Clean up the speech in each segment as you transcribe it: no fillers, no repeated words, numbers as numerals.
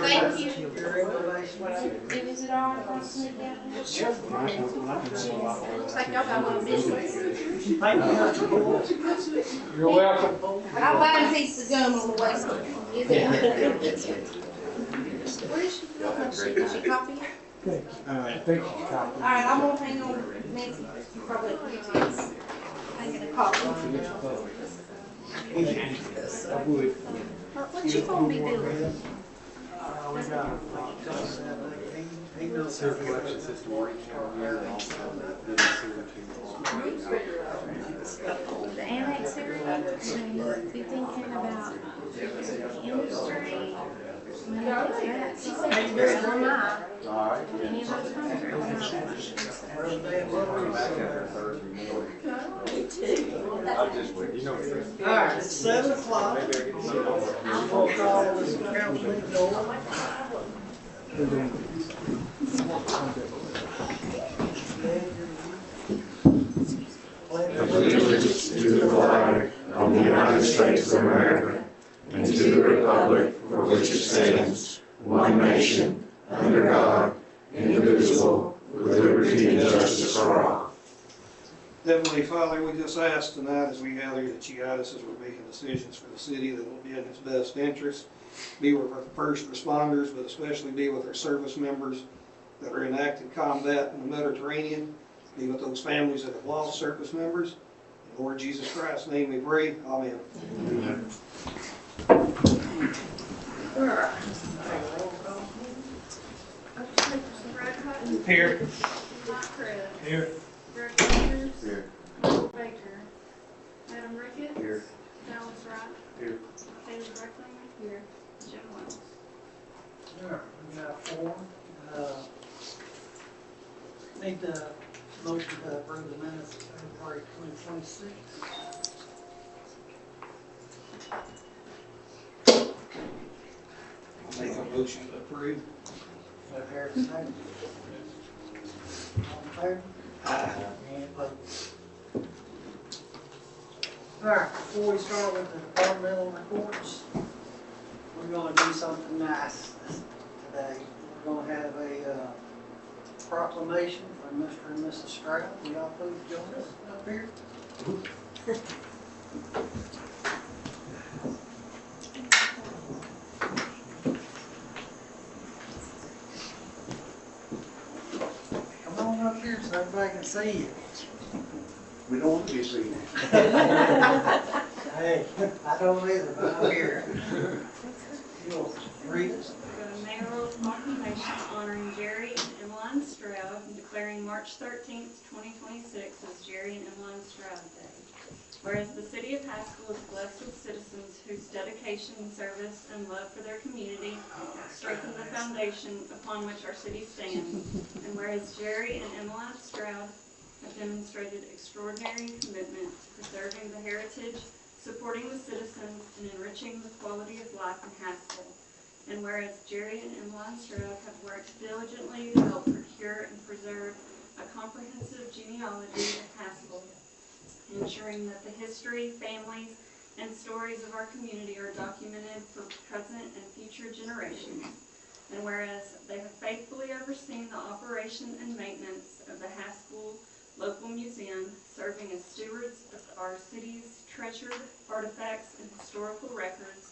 Thank you. Is it all right if I sneak out? Looks like y'all got a little business. You're welcome. I'll buy a piece of gum on the way. Is it? Where is she? Did she copy it? I think you copy. All right, I'm gonna hang on. Nancy, you probably can't. I'm gonna copy. I would. What you gonna be doing? Self-collection system working here and also The annex area? Be thinking about industry? Alright. Any of those ones are I'll just wait, you know what it is. Alright, it's 7 o'clock. Maybe I get to see it. I'm gonna call this council meeting to order. Allegiance to the flag of the United States of America and to the republic for which it stands, one nation, under God, indivisible, with liberty and justice for all. Heavenly Father, we just ask tonight as we gather that you guide us as we're making decisions for the city that will be in its best interest. Be with our first responders, but especially be with our service members that are in active combat in the Mediterranean. Be with those families that have lost service members. In Lord Jesus Christ's name we pray. Amen. Amen. Here. Mike Chris. Here. Greg Rogers. Here. Baker. Adam Ricketts. Here. Dallas Wright. Here. Haley Brecklinger. Here. Jim Wells. Alright, we got 4. Need the motion to approve the minutes of February 2026. I'll make a motion to approve. Do I hear a second? All in favor? Any opposed? Alright, before we start with the departmental reports, we're gonna do something nice today. We're gonna have a proclamation from Mr. and Mrs. Stroud. Will y'all please join us up here? Come on up here so everybody can see you. We don't want to be seen. Hey, I don't either, but I'm here. You'll read us. We've got a mayoral proclamation honoring Jerry and Emmeline Stroud and declaring March 13th, 2026 as Jerry and Emmeline Stroud Day. Whereas the city of Haskell is blessed with citizens whose dedication, service, and love for their community strengthen the foundation upon which our city stands. And whereas Jerry and Emmeline Stroud have demonstrated extraordinary commitment to preserving the heritage, supporting the citizens, and enriching the quality of life in Haskell. And whereas Jerry and Emmeline Stroud have worked diligently to help procure and preserve a comprehensive genealogy of Haskell, ensuring that the history, families, and stories of our community are documented for present and future generations. And whereas they have faithfully overseen the operation and maintenance of the Haskell Local Museum, serving as stewards of our city's treasured artifacts and historical records,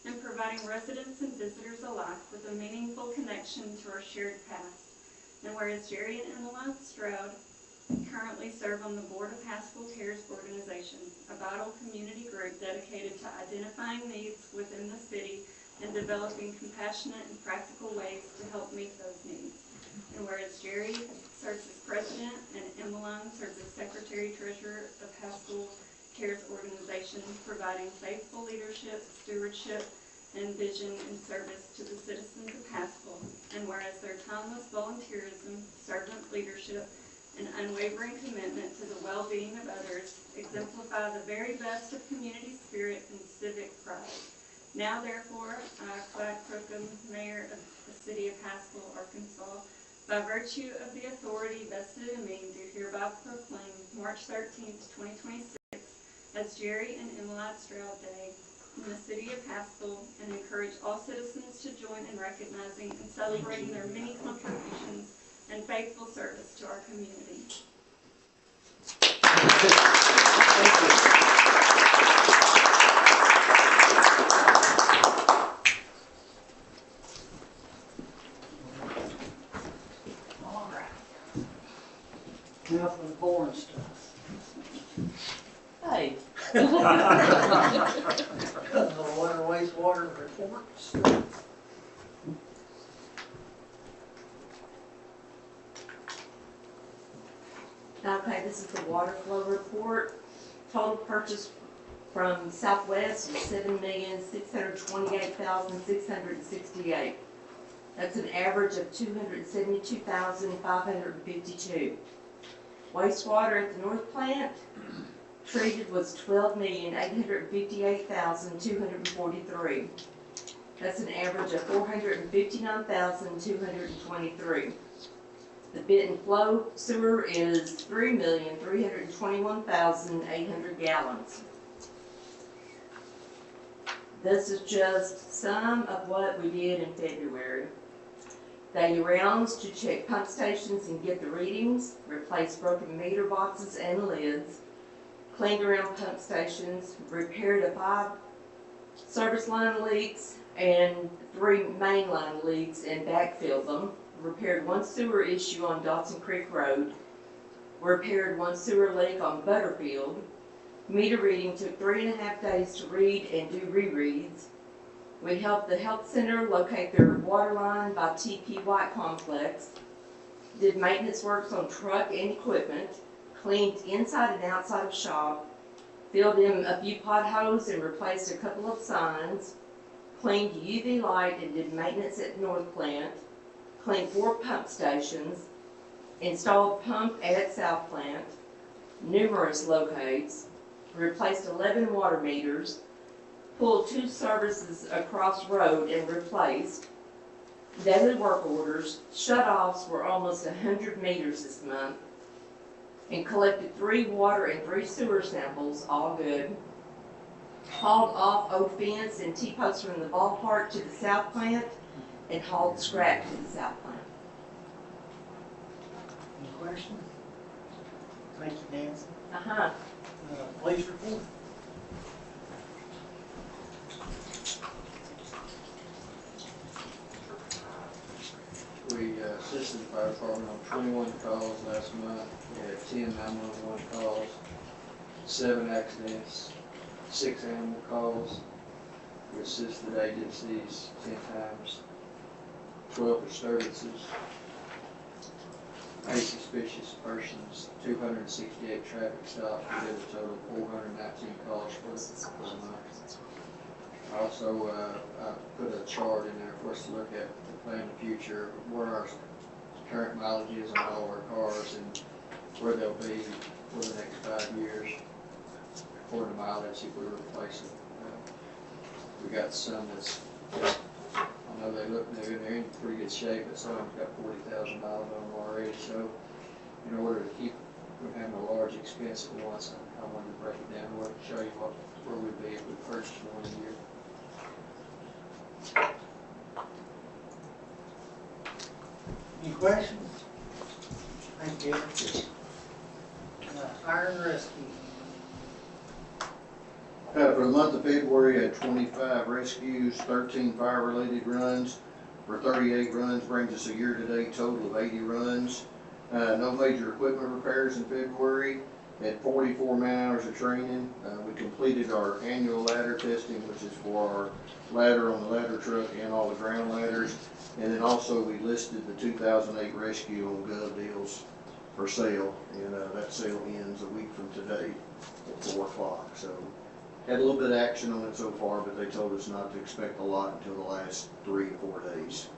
and providing residents and visitors alike with a meaningful connection to our shared past. And whereas Jerry and Emmeline Stroud currently serve on the board of Haskell Cares Organization, a vital community group dedicated to identifying needs within the city and developing compassionate and practical ways to help meet those needs. And whereas Jerry serves as president and Emmeline serves as secretary-treasurer of Haskell Cares Organization, providing faithful leadership, stewardship, and vision and service to the citizens of Haskell. And whereas their timeless volunteerism, servant leadership, an unwavering commitment to the well-being of others, exemplify the very best of community spirit and civic pride. Now therefore, I, Clyde Crookham, Mayor of the City of Haskell, Arkansas, by virtue of the authority vested in me, do hereby proclaim March 13th, 2026 as Jerry and Emily Stroud Day in the City of Haskell, and encourage all citizens to join in recognizing and celebrating their many contributions and faithful service to our community. All right. Now for the boring stuff. Hey, The water wastewater reports. okay, this is the water flow report. Total purchase from Southwest was $7,628,668. That's an average of $272,552. Wastewater at the North Plant treated was $12,858,243. That's an average of $459,223. The Benton Flow Sewer is 3,321,800 gallons. This is just some of what we did in February. Daily rounds to check pump stations and get the readings, replace broken meter boxes and lids, cleaned around pump stations, repaired 5 service line leaks and 3 main line leaks and backfilled them, repaired 1 sewer issue on Dawson Creek Road, repaired 1 sewer leak on Butterfield. Meter reading took 3.5 days to read and do rereads. We helped the health center locate their water line by TP White Complex, did maintenance works on truck and equipment, cleaned inside and outside of shop, filled in a few potholes and replaced a couple of signs, cleaned UV light and did maintenance at North Plant, cleaned 4 pump stations, installed pump at South Plant, numerous locates, replaced 11 water meters, pulled 2 services across road and replaced, daily work orders, shut-offs were almost 100 meters this month, and collected 3 water and 3 sewer samples, all good. Hauled off old fence and T-posts from the ballpark to the South Plant, and hauled scrap to the South Plant. Any questions? Thank you, Nancy. Police report? We assisted the fire department on 21 calls last month. We had 10 911 calls, 7 accidents, 6 animal calls. We assisted agencies 10 times, 12 disturbances, 8 suspicious persons, 268 traffic stops. We did a total of 419 calls for the month. Also, I put a chart in there for us to look at to plan the future, where our current mileage is on all our cars and where they'll be for the next 5 years for the mileage if we replace them. We got some that's, I know they look new and they're in pretty good shape, but some of them got 40,000 miles on them already. So in order to keep from having a large expense at once, I wanted to break it down and show you where we'd be if we purchased one a year. Any questions? Thank you. Fire and rescue. For the month of February, I had 25 rescues, 13 fire-related runs, for 38 runs, brings us a year-to-date total of 80 runs. No major equipment repairs in February, had 44 man-hours of training. We completed our annual ladder testing, which is for our ladder on the ladder truck and all the ground ladders. And then also we listed the 2008 rescue on Gov Deals for sale, and that sale ends a week from today at 4 o'clock. So had a little bit of action on it so far, but they told us not to expect a lot until the last 3 to 4 days.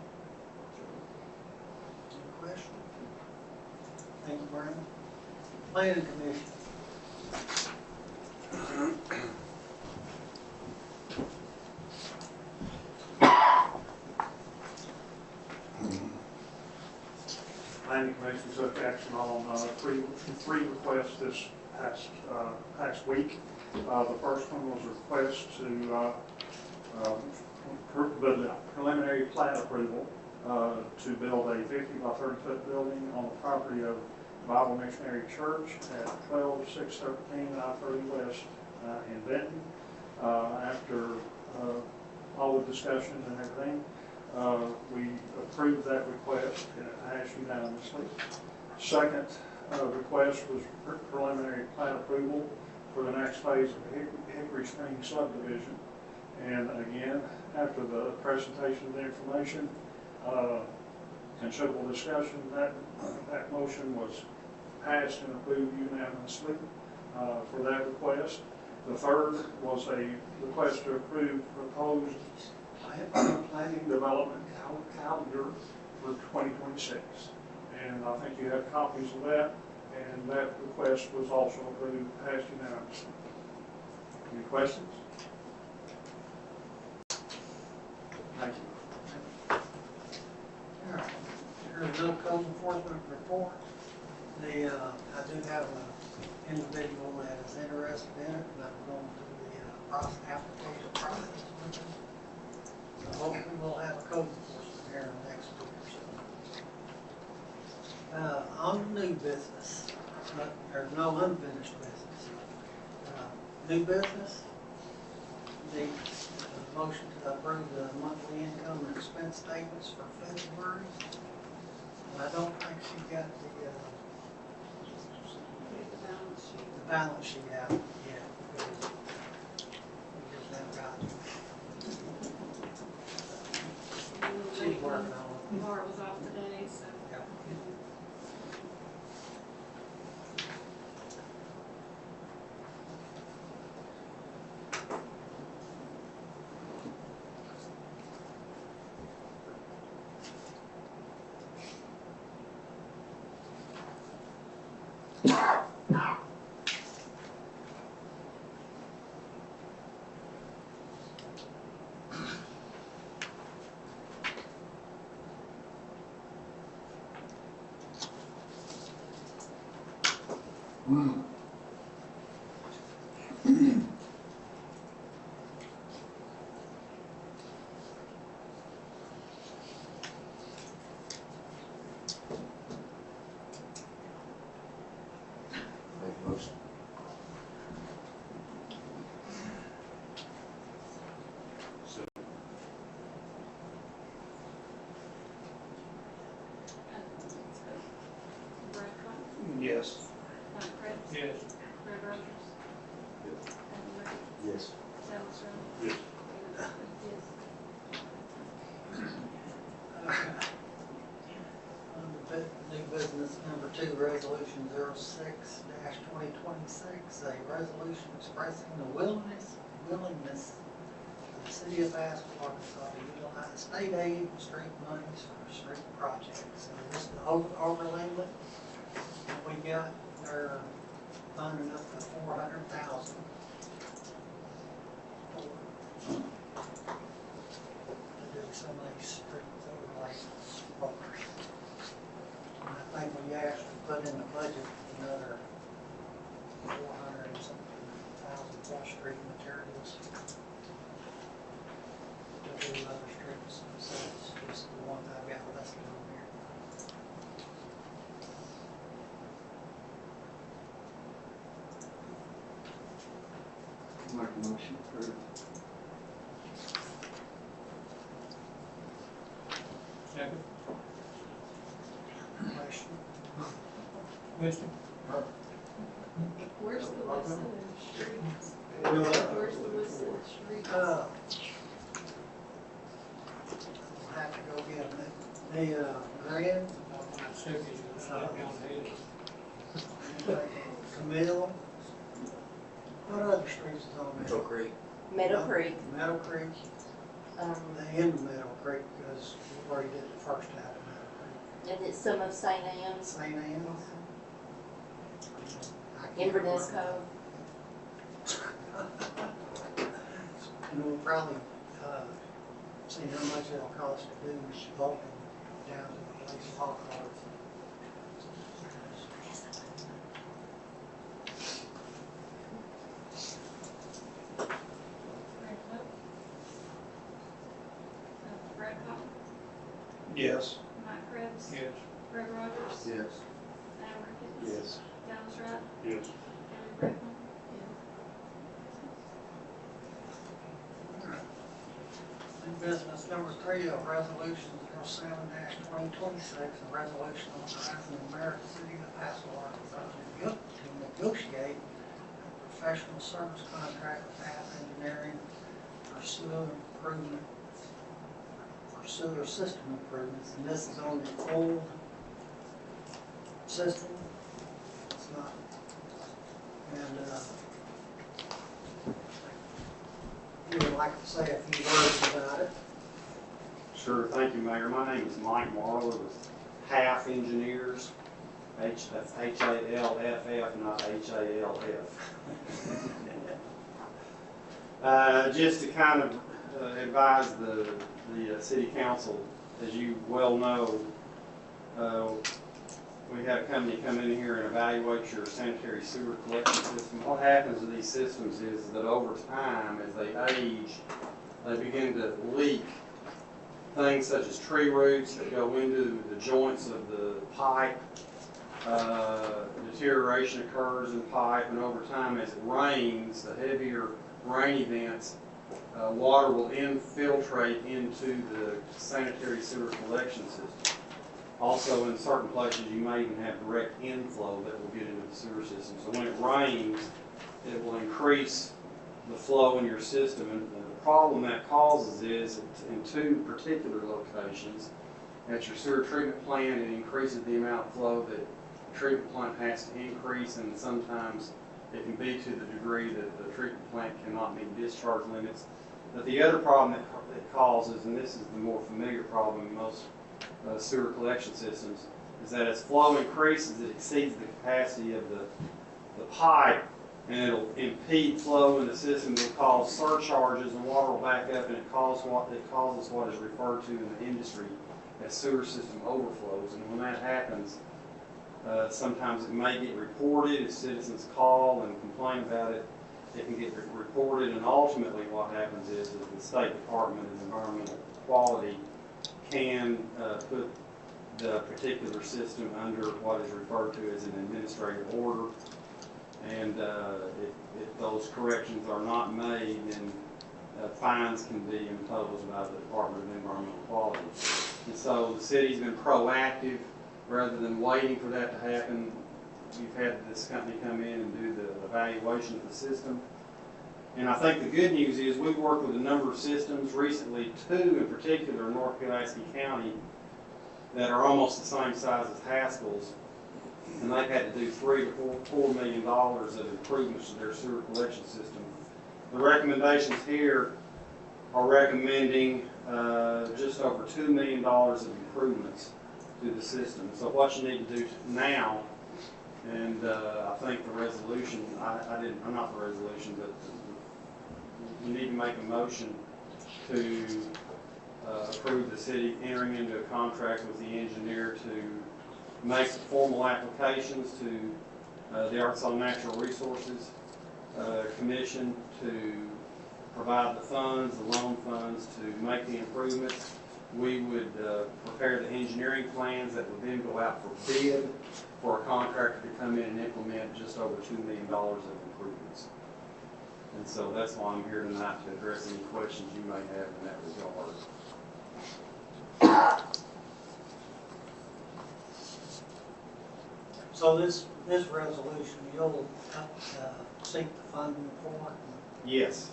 Any questions? Thank you, Brandon. Planning Commission. Planning Commission took action on three requests this past week. The first one was a request to the preliminary plat approval to build a 50 by 30 foot building on the property of Bible Missionary Church at 12613 I-30 West in Benton. After all the discussions and everything, we approved that request and it passed unanimously. Second request was preliminary plat approval for the next phase of the Hickory Springs subdivision. And again, after the presentation of the information, considerable discussion, that motion was passed and approved unanimously for that request. The third was a request to approve proposed planning development calendar for 2026. And I think you have copies of that, and that request was also approved, passed unanimously. Any questions? Thank you. All right, here's no code enforcement report. I do have an individual that is interested in it, and I'm going through the application process with them. So hopefully we'll have a code enforcement here in the next week or so. On new business, there's no unfinished business. New business, the motion to approve the monthly income and expense statements for February. And I don't think she got the balance sheet out yet, because we just haven't got it. She's working on it. Laura was off today, so. Yeah. Brad Cotton, Yes. Mike Prince, Yes. Fred Rogers, Adam Ray, Yes. Sam Strong, Yes. David Ruffin, Okay. On the new business number 2, resolution 06-2026, a resolution expressing the willingness of the city of Haskell, Arkansas to utilize state aid and street monies for street projects. So this is the overlayment that we got, they're funding up to $400,000. To do some of these street overlays. And I think we actually put in the budget another 400 and something thousand for street materials to do other streets. So it's just the one that I've got listed on here. Make a motion for Second. Question? Question? Where's the list of the streets? We'll, Where's the list of the streets? I'll have to go get them. The Grand, Camille, what other streets is on there? Creek. Meadow Creek, Meadow Creek, the end of Meadow Creek, because we already did the first half of Meadow Creek. and it's some of St. Anne's. St. Anne's, Inverness Cove. And we'll probably, see how much it'll cost to do Vulcan down to the police hall cars. Brad Cotton, Yes. Mike Cribs. Yes. Fred Rogers. Yes. Sam Ricketts. Yes. Dallas Ross. Yes. Gary Breckman. New business number 3 of resolution 07-2026, a resolution authorizing the mayor of the city of Haskell, Arkansas to negotiate a professional service contract with Half Engineering for sewer improvement, for sewer system improvements, and this is on the old system. It's not, and, you would like to say a few words about it? Sure, thank you, Mayor. My name is Mike Marler with Half Engineers. That's H-A-L-F-F, not H-A-L-F. Just to kind of advise the city council, as you well know, we have a company come in here and evaluate your sanitary sewer collection system. What happens with these systems is that over time, as they age, they begin to leak things such as tree roots that go into the joints of the pipe. Deterioration occurs in pipe, and over time, as it rains, the heavier rain events, water will infiltrate into the sanitary sewer collection system. Also, in certain places, you may even have direct inflow that will get into the sewer system. So when it rains, it will increase the flow in your system. And the problem that causes is, in 2 particular locations, at your sewer treatment plant, it increases the amount of flow that the treatment plant has to increase, and sometimes it can be to the degree that the treatment plant cannot meet discharge limits. But the other problem that it causes, and this is the more familiar problem in most sewer collection systems, is that as flow increases, it exceeds the capacity of the pipe, and it'll impede flow in the system. It'll cause surcharges, and water will back up, and it causes what is referred to in the industry as sewer system overflows. And when that happens, sometimes it may get reported. If citizens call and complain about it, it can get reported, and ultimately what happens is that the State Department of Environmental Quality can put the particular system under what is referred to as an administrative order. And if those corrections are not made, then fines can be imposed by the Department of Environmental Quality. And so the city's been proactive rather than waiting for that to happen. You've had this company come in and do the evaluation of the system. And I think the good news is we've worked with a number of systems, recently 2 in particular in North Pulaski County, that are almost the same size as Haskell's. And they've had to do $3 to $4 million of improvements to their sewer collection system. The recommendations here are recommending just over $2 million of improvements to the system. So what you need to do now, and I think the resolution, I'm not the resolution, but you need to make a motion to approve the city entering into a contract with the engineer to make the formal applications to the Arkansas Natural Resources Commission to provide the funds, the loan funds to make the improvements. We would prepare the engineering plans that would then go out for bid for a contractor to come in and implement just over $2 million of improvements. And so that's why I'm here tonight, to address any questions you may have in that regard. So this resolution, you'll seek the funding for it? Yes.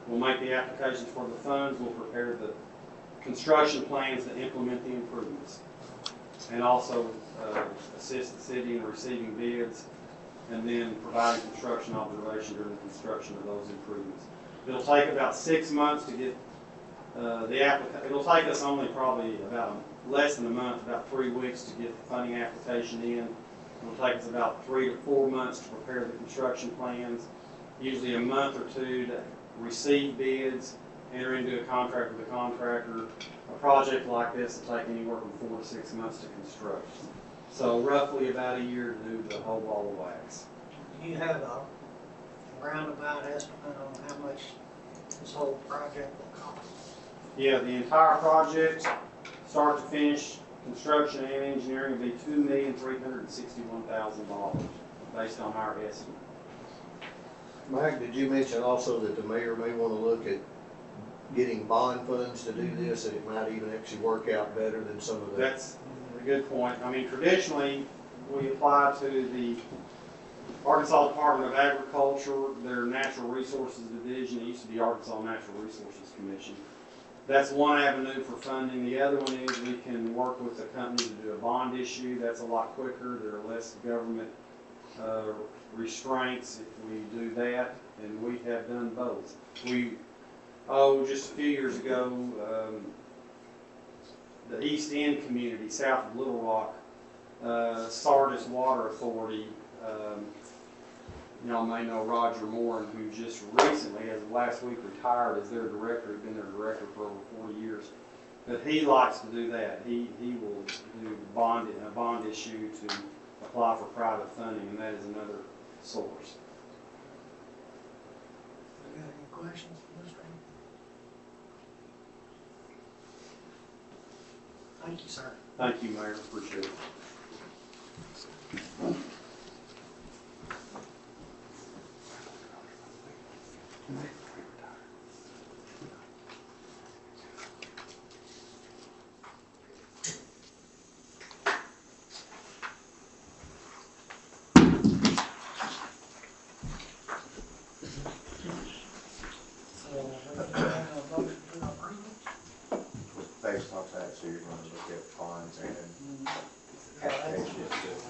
We'll make the applications for the funds. We'll prepare the construction plans to implement the improvements. And also assist the city in receiving bids, and then providing construction observation during the construction of those improvements. It'll take about 6 months to get the application. It'll take us only probably about less than a month, about 3 weeks to get the funding application in. It'll take us about 3 to 4 months to prepare the construction plans, usually a month or two to receive bids, enter into a contract with the contractor. A project like this will take anywhere from 4 to 6 months to construct. So roughly about a year to do the whole ball of wax. Do you have a roundabout estimate on how much this whole project will cost? Yeah, the entire project, start to finish, construction and engineering will be $2,361,000 based on our estimate. Mike, did you mention also that the mayor may want to look at getting bond funds to do this, and it might even actually work out better than some of the... That's a good point. I mean, traditionally, we apply to the Arkansas Department of Agriculture, their Natural Resources Division. It used to be Arkansas Natural Resources Commission. That's one avenue for funding. The other one is we can work with a company to do a bond issue. That's a lot quicker. There are less government restraints if we do that, and we have done both. Just a few years ago, the East End community south of Little Rock, Sardis Water Authority, y'all may know Roger Moore, who just recently, as of last week, retired as their director. He's been their director for over 40 years. But he likes to do that. He will do a bond issue to apply for private funding, and that is another source. You got any questions for Mr. Ray? Thank you, sir. Thank you, Mayor. Appreciate it. Based on that, so you're gonna look at bonds and Yeah, applications.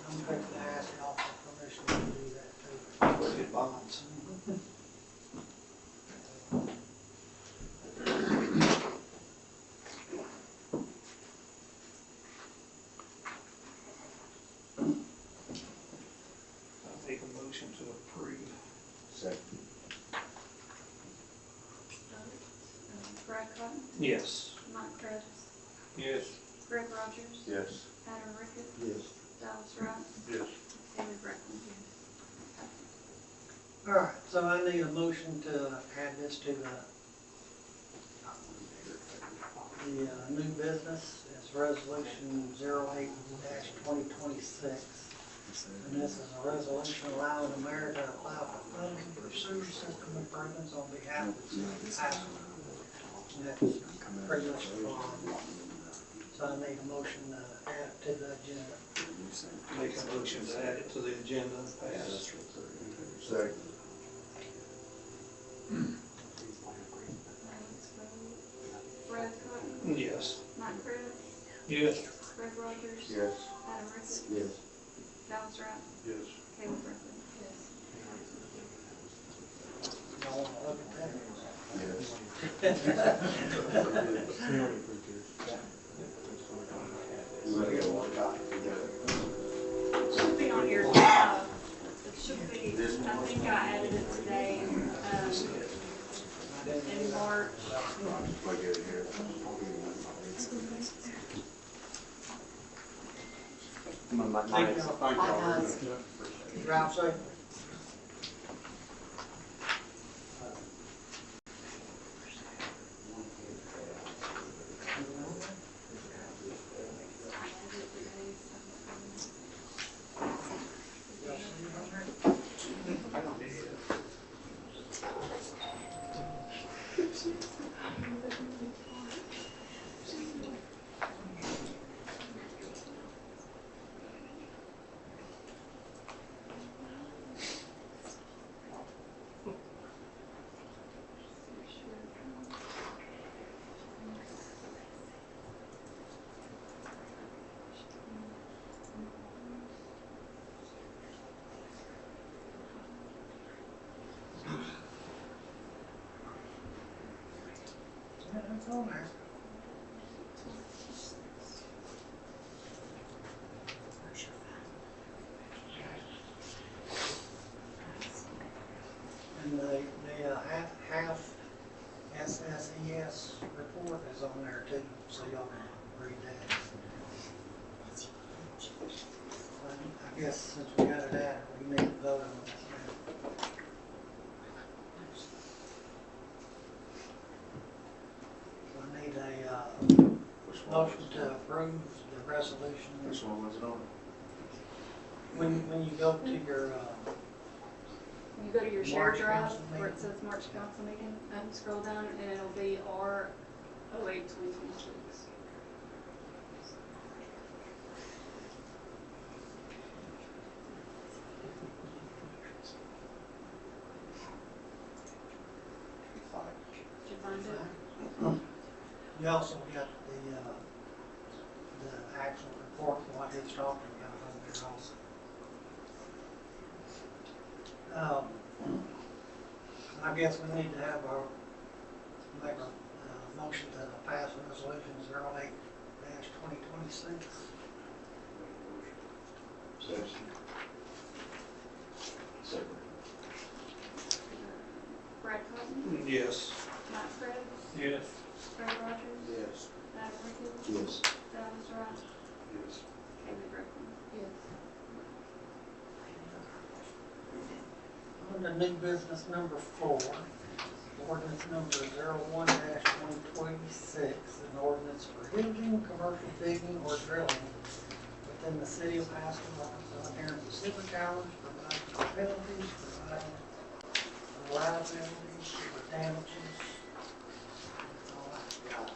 I'm going to ask y'all for permission to do that too. Look at bonds. I make a motion to approve. Second. Brad Cotton, Yes. Mike Curtis, Yes. Greg Rogers, Yes. Adam Ricketts, Yes. Dallas Ross, Yes. David Brackman. All right, so I need a motion to add this to the new business. It's resolution 08-2026. And this is a resolution allowing the mayor to apply for funding for sewer system improvements on behalf of the city of Haskell. And that's pretty much the bond. So I need a motion to add it to the agenda. Make a motion to add it to the agenda and pass. Second. Brad Cotton, Yes. Mike Curtis, Yes. Greg Rogers, Yes. Adam Ricketts, Yes. Dallas Ross, Yes. Caleb Brackman. Y'all want to look at that? Yes. You wanna get one copy together? Should be on your, it should be, I think I added it today, in March. Look at it here. Thank you. Thank you all very much. Drive safe. It's on there. And the half SSES report is on there too, so y'all can read that. I guess since we got it out, we need to vote on this now. I need a Which one? motion to approve the resolution. Which one was it on? When you go to your, You go to your share March drive council where it meeting. says March council meeting, and scroll down, and it'll be R08/2026. Did you find it? you also got the actual report, what he's talking about over there also. I guess we need to have make a motion to pass resolution 08-2026. Second. Brad Cotton, Yes. Mike Fred, Yes. Fred Rogers, Yes. Adam Ricketts, Yes. Travis Wright, Yes. Kevin Griffin. Yes. On to new business number 4, ordinance number 01-2026, an ordinance prohibiting commercial digging or drilling within the city of Haskell, Arkansas, here in Pacific Islands, providing for penalties, providing for liabilities, for damages. That's all I've got.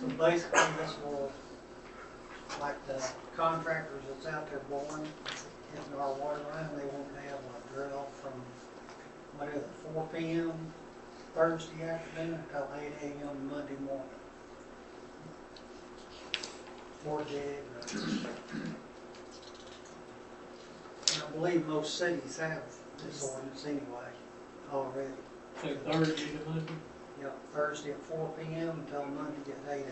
So basically, this will, like the contractors that's out there boring, in our water line, they won't have a drill from, what is it, 4 p.m. Thursday afternoon until 8 a.m. Monday morning. Or dig. And I believe most cities have this ordinance anyway, already. So Thursday to Monday? Yep, Thursday at 4 p.m. until Monday at 8 a.m.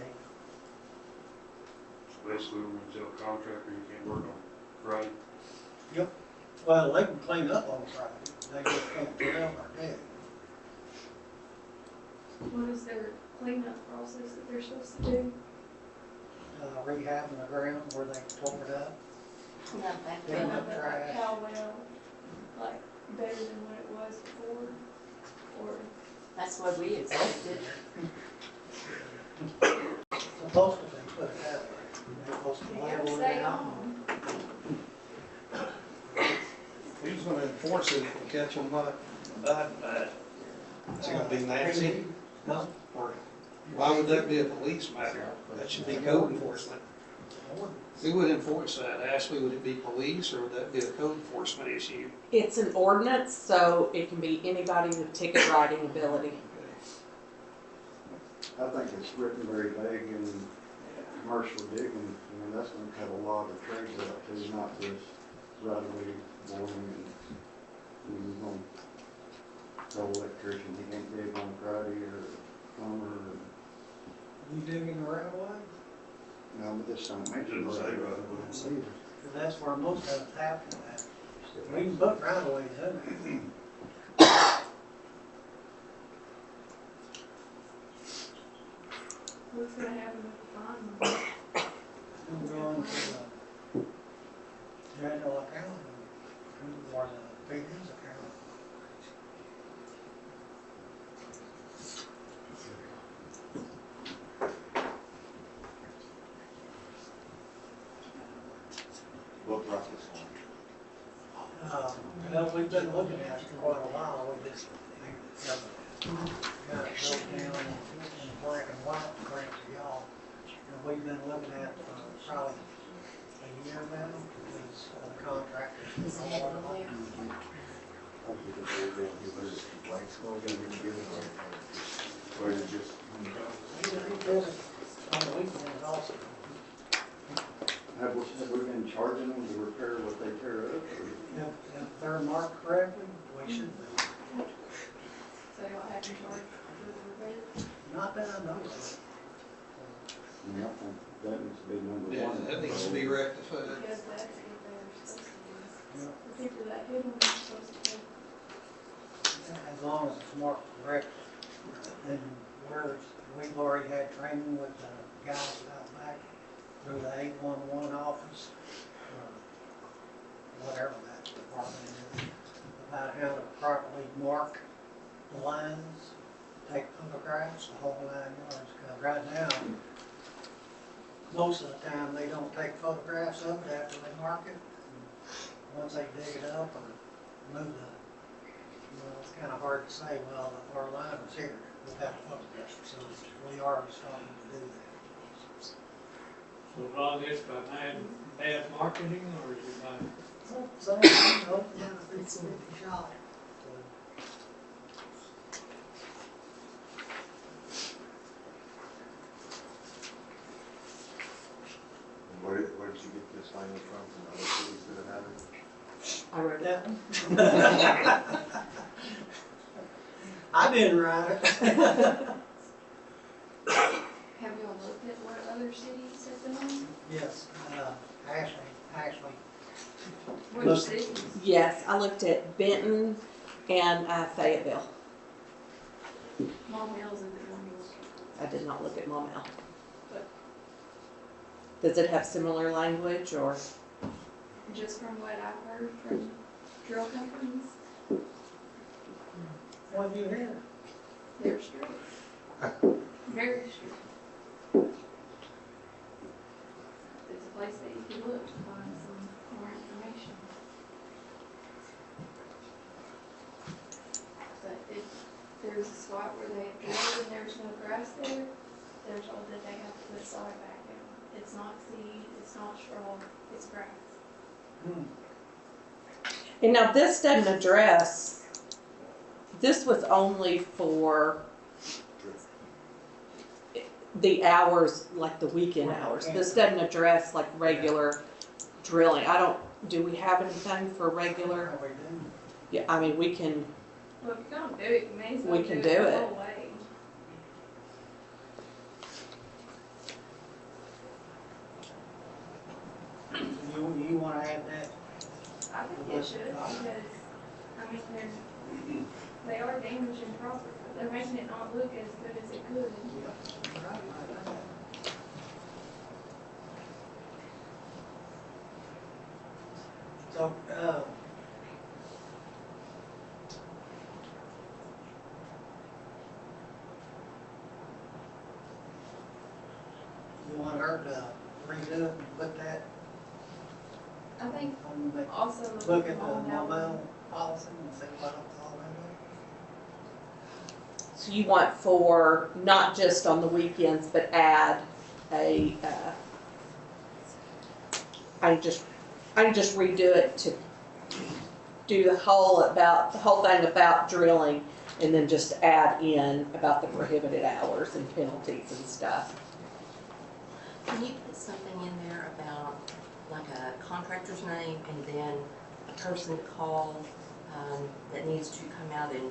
Basically, we're gonna tell a contractor you can't work on Friday. Yep. Well, they can clean up on Friday. They just can't drill or dig. What is their cleanup process that they're supposed to do? Rehabbing the ground where they tore it up. Clean up that cow well, like better than what it was before, or? That's what we expected. Supposed to be put it that way. They're supposed to You gotta level it stay out. on. Who's gonna enforce it if we catch them not abiding by it? Is it gonna be Nancy? No. Or why would that be a police matter? That should be code enforcement. Who would enforce that? Ashley, would it be police or would that be a code enforcement issue? It's an ordinance, so it can be anybody with ticket writing ability. I think it's written very vague in commercial digging, that's gonna cut a lot of trades out too, not just right-of-way boring and, you're gonna tell electrician he can't dig on Friday or plumber or. You digging the right away? No, but this don't mention Doesn't say right-of-way either. Because that's where most of it's happening at. We can put right away in it. What's gonna happen if we find them? We'll go into the general account or the PD's account. What process? Well, we've been looking at it for quite a while, we just got it broke down in black and white, according to y'all. And we've been looking at it for probably a year now, these contractors. Or is it just? He did it on the weekends also. Have we been charging them to repair what they tear up? If they're marked correctly, we should be. So you'll have to charge for the repair? Not that I know of. Yeah, I think that needs to be number Yeah, one. that needs to be rectified. Because that's what they're supposed to do. the people that hid them are supposed to pay. As long as it's marked correct. And we've already had training with the guys out back through the 811 office, or whatever that department is, about how to properly mark the lines, take photographs, the whole 9 yards. Because right now, most of the time, they don't take photographs of it after they mark it. Once they dig it up or move the, it's kind of hard to say, well, our line was here without photographs, so we are starting to do that. So a lot of this by bad marketing, or is it by? So, hopefully, it's a shot. Where did you get this language from other cities that have had it? I wrote that one. I didn't write it. Have you all looked at what other cities have done? Yes, Ashley. Which cities? Yes, I looked at Benton and Fayetteville. Mom Mills and Columbus. I did not look at Maumelle. But Does it have similar language or? just from what I've heard from drill companies, What do you hear? they're strict. Very strict. It's a place that you could look to find some more information. But if there's a spot where they have drilled and there's no grass there, they're told that they have to put sod back down. It's not seed, it's not straw, it's grass. And now this doesn't address, this was only for the hours, like the weekend hours. This doesn't address like regular drilling. Do we have anything for regular? How we do? Yeah, I mean, we can, Well, if you're gonna do it, you may as well We can do do it the it. whole way. You want to add that? I think it should, because, I mean, they are damaging property. They're making it not look as good as it could. So, you want her to redo it and put that I think on the, also look at the on how- mobile policy and see what it's all about? so you want for, not just on the weekends, but add a, I can just redo it to do the whole thing about drilling, and then just add in about the prohibited hours and penalties and stuff. Can you put something in there about like a contractor's name and then a person to call that needs to come out and,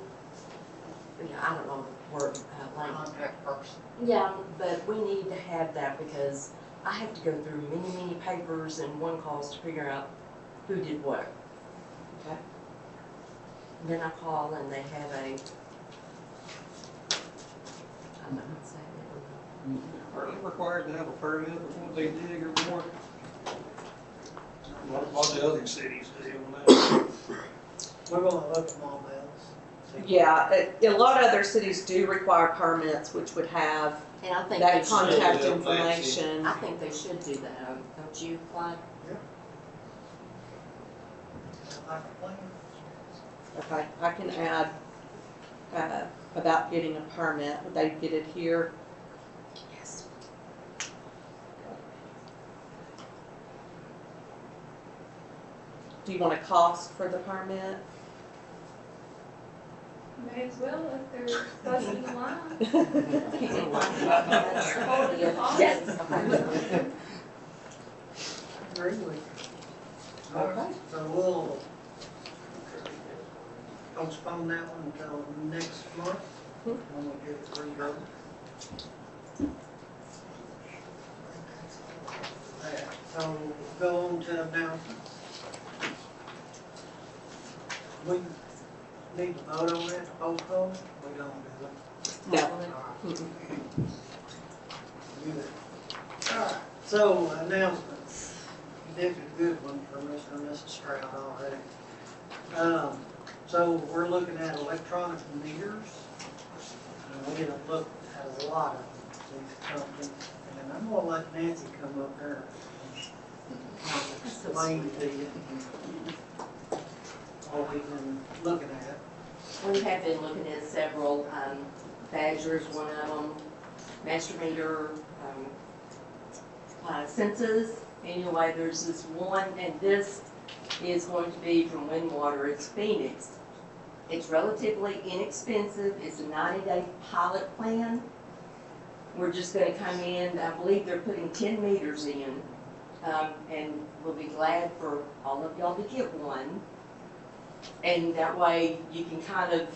I don't know the word, like. Contact person. Yeah, but we need to have that because I have to go through many papers and one calls to figure out who did what. Okay. Then I call and they have a, I'm not saying it. Are they required to have a permit before they dig or bore? What the other cities do on that? We're gonna look at Mall Mills. Yeah, a lot of other cities do require permits, which would have And I think that they should. contact should. information. I think they should do that, don't you, Clyde? Like a plan. Okay, I can add about getting a permit. Would they get it here? Yes. Do you want a cost for the permit? May as well if they're busting the line. Yes. Agree with you. Okay. So we'll postpone that one until next month, when we get it redone. So go on to announcements. We need to vote on that, to postpone? We don't do it. No. All right. Good. All right, so announcements. You did a good one for Mr. and Mrs. Stroud already. So we're looking at electronic meters. And we have looked at a lot of these companies. And I'm gonna let Nancy come up here and explain to you what we've been looking at. We have been looking at several, Badger's one of them, Master Meter, Census. Anyway, there's this one, and this is going to be from Windwater. It's Phoenix. It's relatively inexpensive. It's a 90-day pilot plan. We're just gonna come in, I believe they're putting 10 meters in, and we'll be glad for all of y'all to get one. And that way you can kind of,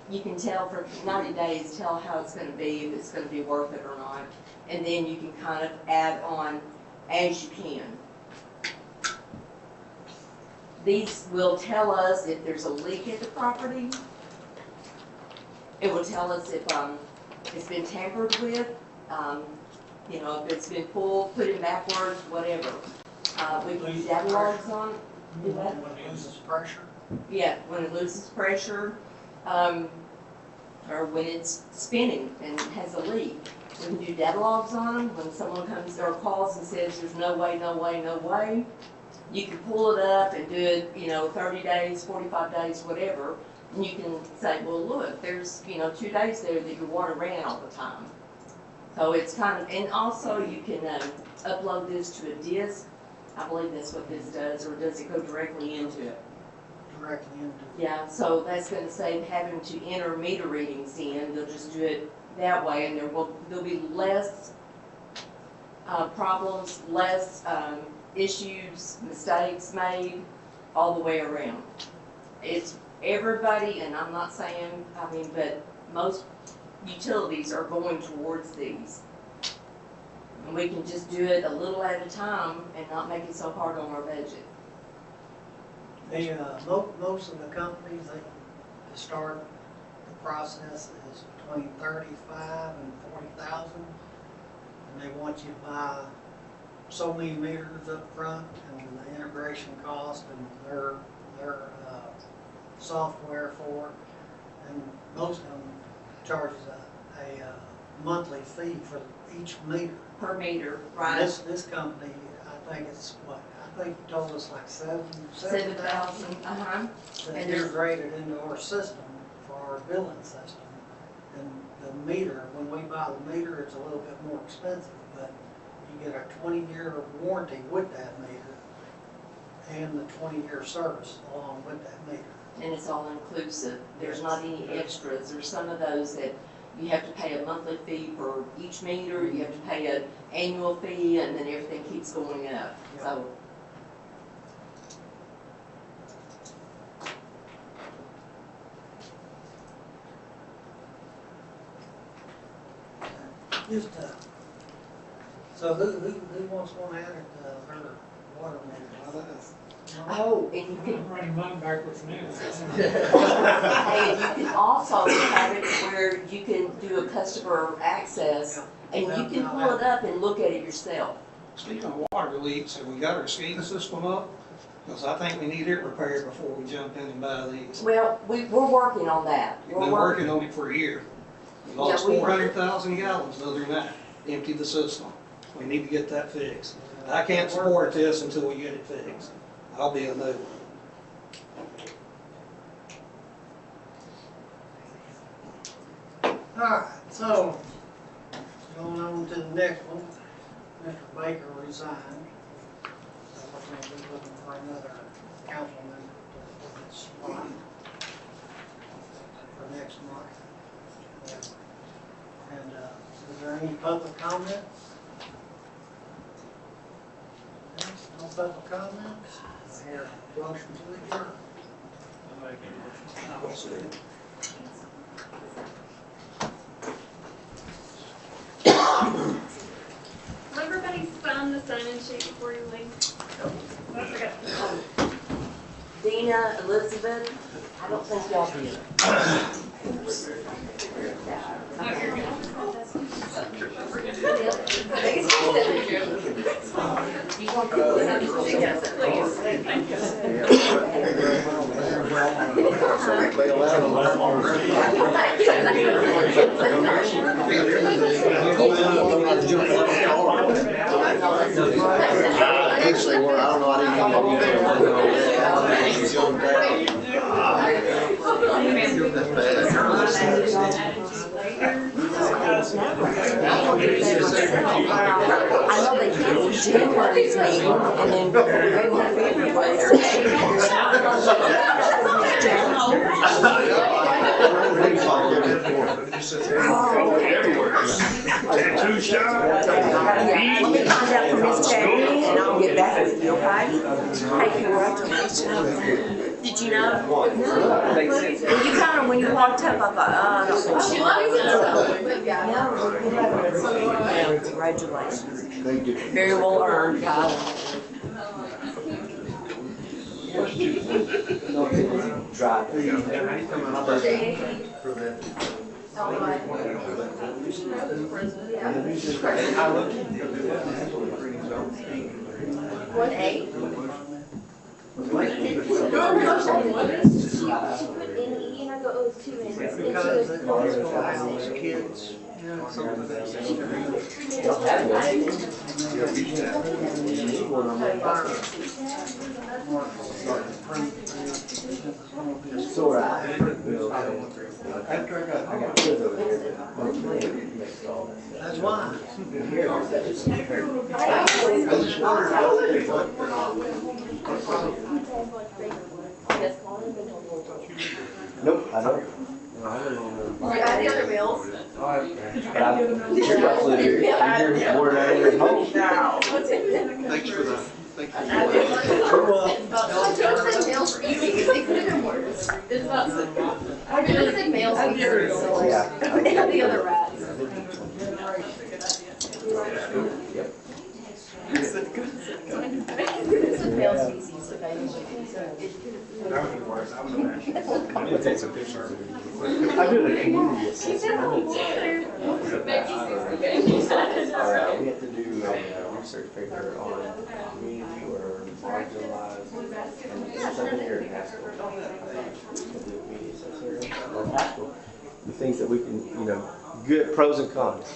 you can tell for 90 days, tell how it's gonna be, if it's gonna be worth it or not. And then you can kind of add on as you can. These will tell us if there's a leak at the property. It will tell us if it's been tampered with, you know, if it's been pulled, put it backwards, whatever. We can do data logs on. Do that? When it loses pressure. Yeah, when it loses pressure, or when it's spinning and has a leak. We can do data logs on them. When someone comes or calls and says there's no way, no way, no way, you can pull it up and do it, you know, 30 days, 45 days, whatever. And you can say, well, look, there's, you know, 2 days there that your water ran all the time. So it's kind of, and also you can upload this to a disk. I believe that's what this does, or does it go directly into it? Directly into it. Yeah, so that's going to save having to enter meter readings in. They'll just do it that way, and there'll be less problems, less issues, mistakes made all the way around. It's everybody, and I'm not saying, I mean, but most utilities are going towards these. And we can just do it a little at a time and not make it so hard on our budget. Most of the companies, they, to start the process is between 35 and 40,000, and they want you to buy so many meters up front, and the integration cost and their software for it, and most of them charges a monthly fee for each meter. Per meter, right? This company, I think it's what, I think you told us like 7,000. Uh-huh. That And there's- integrated into our system for our billing system. And the meter, when we buy the meter, it's a little bit more expensive, but you get a 20-year warranty with that meter and the 20-year service along with that meter. And it's all inclusive. There's not any extras. There's some of those that you have to pay a monthly fee for each meter, you have to pay an annual fee, and then everything keeps going up. So, Just, so who wants one added to her water meter? oh, and you can, I'm running mine backwards now. hey, you can also have it where you can do a customer access, and you can pull it up and look at it yourself. Speaking of water leaks, have we got our SCADA system up? Because I think we need it repaired before we jump in and buy these. Well, we're working on that. We've been working on it for a year. We lost Yeah, 400,000 gallons the other night, emptied the system. We need to get that fixed. I can't support this until we get it fixed. I'll be a no. Alright, so, going on to the next one, Mr. Baker resigned. So we're going to be looking for another council member to fill his spot for next month. And, is there any public comment? No public comments? I hear a motion to adjourn. I'll see it. Will everybody sign the sign-in sheet before you leave? I forgot. Dan Gina, Elizabeth, I don't think y'all did. Actually, well, I don't know, I didn't I know they canceled January's meeting and then they went Tattoo shop? Let me find out from Miss Jackie and I'll get back with you, okay? Hey, congratulations. Did you know? Well, you kind of, when you walked up, I thought, I don't think she knows. Congratulations. Thank you. Very well earned, guys. What, 8? Kids, something It's all right. After I got kids over here, makes all that. That's why. Nope, I don't. No, I live on the. You got the other bills? But you're probably, you're more than I am at home. Thanks for the, thank you. I could have said mails for easy, because they could have been worse. It's not so. I could have said mails for easy, so. Yeah. The other rats. Yep. Mail species, so they I'm gonna take some pictures. I do the community assessment. We have to do a research paper on community or marginalized, and something here in Haskell. The community assessment or Haskell, the things that we can, good pros and cons,